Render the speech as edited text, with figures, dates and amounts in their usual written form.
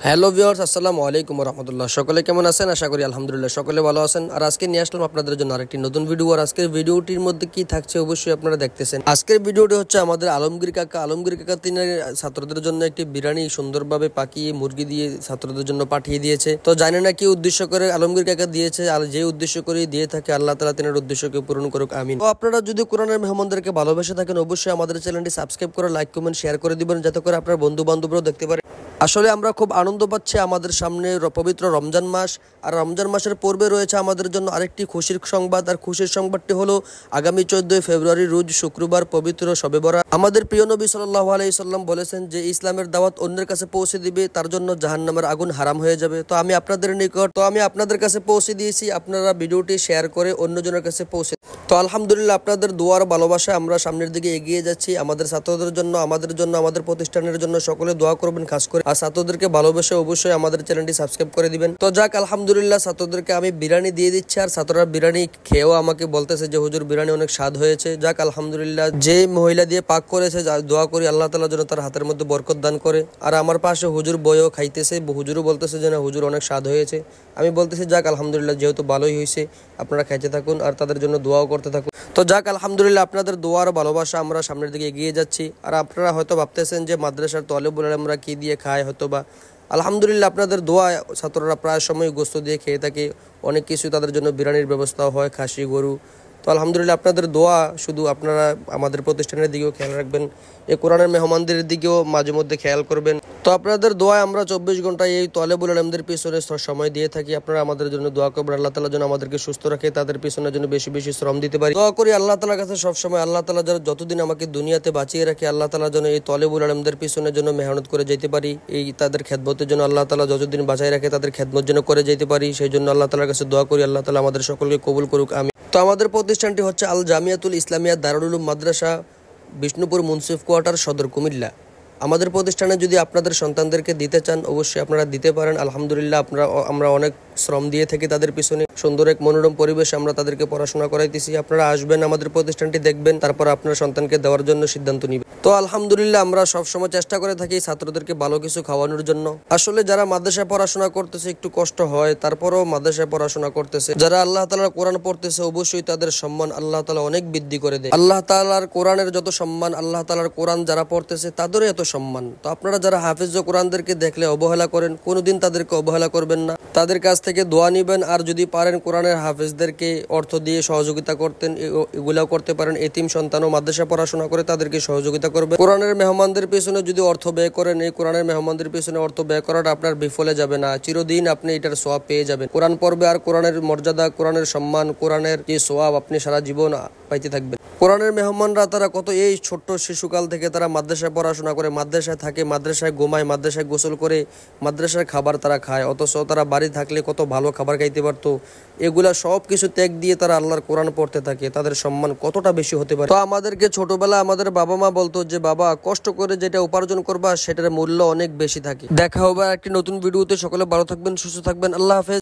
Hello viewers, আসসালামু আলাইকুম রহমতুল্লাহ। সকলে কেমন আছেন? আশা করি আলহামদুলিল্লাহ সকলে ভালো আছেন। আর আজকে নিয়ে আসলাম আপনাদের জন্য আরেকটি নতুন ভিডিও। আর আজকের ভিডিওটির মধ্যে কি থাকছে অবশ্যই আপনারা দেখতেছেন। আজকের ভিডিওটি হচ্ছে আমাদের আলমগীর কাকা তিনি ছাত্রদের জন্য একটি বিরিয়ানি সুন্দরভাবে পাকিয়ে মুরগি দিয়ে ছাত্রদের জন্য পাঠিয়ে দিয়েছে। তো জানি না কি উদ্দেশ্য করে আলমগীর কাকা দিয়েছে, আর যে উদ্দেশ্য করে দিয়ে থাকে আল্লাহ তাআলা তিনার উদ্দেশ্যকে পূরণ করুক, আমিন। তো আপনারা যদি কোরআনের মেহমানদেরকে ভালোবেসে থাকেন অবশ্যই আমাদের চ্যানেলটি সাবস্ক্রাইব করে লাইক কমেন্ট শেয়ার করে দিবেন, যাতে করে আপনার বন্ধু বান্ধবরাও দেখতে পারে। আসলে আমরা খুব আনন্দ পাচ্ছি, আমাদের সামনে পবিত্র রমজান মাস, আর রমজান মাসের পূর্বে রয়েছে আমাদের জন্য আরেকটি খুশির সংবাদ। আর খুশির সংবাদটি হলো আগামী 14 ফেব্রুয়ারি রোজ শুক্রবার পবিত্র শবে বরাত। আমাদের প্রিয় নবী সাল্লাল্লাহু আলাইহি সাল্লাম বলেছেন যে ইসলামের দাওয়াত অন্যের কাছে পৌঁছে দিবে তার জন্য জাহান্নামের আগুন হারাম হয়ে যাবে। তো আমি আপনাদের কাছে পৌঁছে দিয়েছি, আপনারা ভিডিওটি শেয়ার করে অন্যজনের কাছে পৌঁছে। তো আলহামদুলিল্লাহ আপনাদের দোয়ার ভালোবাসায় আমরা সামনের দিকে এগিয়ে যাচ্ছি। আমাদের ছাত্রদের জন্য, আমাদের প্রতিষ্ঠানের জন্য সকলে দোয়া করবেন খাস করে। আর ছাত্রদেরকে ভালোবেসে অবশ্যই আমাদের চ্যানেলটি সাবস্ক্রাইব করে দিবেন। তো যাক, আলহামদুলিল্লাহ ছাত্রদেরকে আমি বিরিয়ানি দিয়ে দিচ্ছি, আর ছাত্ররা বিরিয়ানি খেয়েও আমাকে বলতেছে যে হুজুর বিরিয়ানি অনেক স্বাদ হয়েছে। যাক আলহামদুলিল্লাহ, যে মহিলা দিয়ে পাক করেছে দোয়া করি আল্লাহ তাআলা যেন তার হাতের মধ্যে বরকত দান করে। আর আমার পাশে হুজুর বইও খাইতেছে, হুজুরও বলতেছে যে না হুজুর অনেক স্বাদ হয়েছে। আমি বলতেছি যাক আলহামদুলিল্লাহ, যেহেতু ভালোই হয়েছে আপনারা খাইতে থাকুন আর তাদের জন্য দোয়াও করতে থাকুন। তো যাক আলহামদুলিল্লাহ, আপনাদের দোয়ার ভালোবাসা আমরা সামনের দিকে এগিয়ে যাচ্ছি। আর আপনারা হয়তো ভাবতেছেন যে মাদ্রাসার তালেবুল আলেমরা কি দিয়ে খায়, হয়তো বা আলহামদুলিল্লাহ আপনাদের দোয়া ছাত্ররা প্রায় সময় গোস্ত দিয়ে খেয়ে থাকে, অনেক কিছু তাদের জন্য বিরিয়ানির ব্যবস্থাও হয়, খাসি গরু। তো আলহামদুলিল্লাহ আপনাদের দোয়া শুধু আপনারা আমাদের প্রতিষ্ঠানের দিকেও খেয়াল রাখবেন, এই কোরআনের মেহমানদের দিকেও মাঝে মধ্যে খেয়াল করবেন। তো আপনাদের দোয়ায় আমরা 24 ঘন্টায় এই তালেবুল আলেমদের পিছনে সময় দিয়ে থাকি। আপনারা আমাদের জন্য দোয়া করবেন, আল্লাহ তাআলা যেন আমাদেরকে সুস্থ রাখে, তাদের পিছনের জন্য বেশি বেশি শ্রম দিতে পারি। দোয়া করি আল্লাহ তাআলার কাছে সবসময়, আল্লাহ তাআলা যেন যতদিন আমাকে দুনিয়াতে বাঁচিয়ে রাখে, আল্লাহ তাআলা যেন এই তালেবুল আলেমদের পিছনের জন্য মেহনত করে যেতে পারি, এই তাদের খেদমতের জন্য আল্লাহ তাআলা যতদিন বাঁচাই রাখে তাদের খেদমত যেন করে যেতে পারি। সেই জন্য আল্লাহ তাআলার কাছে দোয়া করি, আল্লাহ তাআলা আমাদের সকলকে কবুল করুক, আমিন। তো আমাদের প্রতিষ্ঠানটি হচ্ছে আল জামিয়াতুল ইসলামিয়া দারুল উলুম মাদ্রাসা, বিষ্ণুপুর মুন্সিফ কোয়ার্টার, সদর কুমিল্লা। আমাদের প্রতিষ্ঠানে যদি আপনাদের সন্তানদেরকে দিতে চান অবশ্যই আপনারা দিতে পারেন। আলহামদুলিল্লাহ আমরা অনেক শ্রম দিয়ে থাকি তাদের পিছনে, সুন্দর এক মনোরম পরিবেশ আমরা তাদেরকে পড়াশোনা করাইতেছি। আপনারা আসবেন, আমাদের প্রতিষ্ঠানটি দেখবেন, তারপর আপনার সন্তানকে দেওয়ার জন্য সিদ্ধান্ত নেবেন। তো আলহামদুলিল্লাহ আমরা সবসময় চেষ্টা করে থাকি ছাত্রদেরকে ভালো কিছু খাওয়ানোর জন্য। আসলে যারা মাদ্রাসায় পড়াশোনা করতেছে একটু কষ্ট হয়, তারপরেও মাদ্রাসায় পড়াশোনা করতেছে, যারা আল্লাহ তাআলার কোরআন পড়তেছে অবশ্যই তাদের সম্মান আল্লাহ তাআলা অনেক বৃদ্ধি করে দেয়। আল্লাহ তাআলার কোরআনের যত সম্মান, আল্লাহ তাআলার কোরআন যারা পড়তেছে তাদেরও এত সম্মান। তো আপনারা যারা হাফেজ কোরআনদেরকে দেখলে অবহেলা করেন, কোনোদিন তাদেরকে অবহেলা করবেন না, তাদের কাছ থেকে দোয়া নিবেন। আর যদি পারেন কোরআনের হাফেজদেরকে অর্থ দিয়ে সহযোগিতা করতেন, এগুলাও করতে পারেন। এতিম সন্তান ও মাদ্রাসা পড়াশোনা করে তাদেরকে সহযোগিতা করবেন। কোরআনের মেহমানদের পেছনে যদি অর্থ ব্যয় করেন, এই কোরআনের মেহমানদের পেছনে অর্থ ব্যয় করাটা আপনার বিফলে যাবে না, চিরদিন আপনি এটার সওয়াব পেয়ে যাবেন। কোরআন পড়বে আর কোরআনের মর্যাদা, কোরআনের সম্মান, কোরআনের যে সওয়াব আপনি সারা জীবন পাইতে থাকবেন। কোরআনের মেহমানরা তারা কত এই ছোট্ট শিশুকাল থেকে তারা মাদ্রাসায় পড়াশোনা করে, মাদ্রাসায় থাকে, মাদ্রাসায় ঘুমায়, মাদ্রাসায় গোসল করে, মাদ্রাসার খাবার তারা খায়, অথচ তারা বাড়ি থাকলে কত ভালো খাবার খাইতে পারতো। এগুলা সব কিছু ত্যাগ দিয়ে তারা আল্লাহর কোরআন পড়তে থাকে, তাদের সম্মান কতটা বেশি হতে পারে। তো আমাদেরকে ছোটবেলা আমাদের বাবা মা বলতো যে বাবা কষ্ট করে যেটা উপার্জন করবা সেটার মূল্য অনেক বেশি থাকে। দেখা হবে একটি নতুন ভিডিওতে। সকলে ভালো থাকবেন, সুস্থ থাকবেন, আল্লাহ হাফেজ।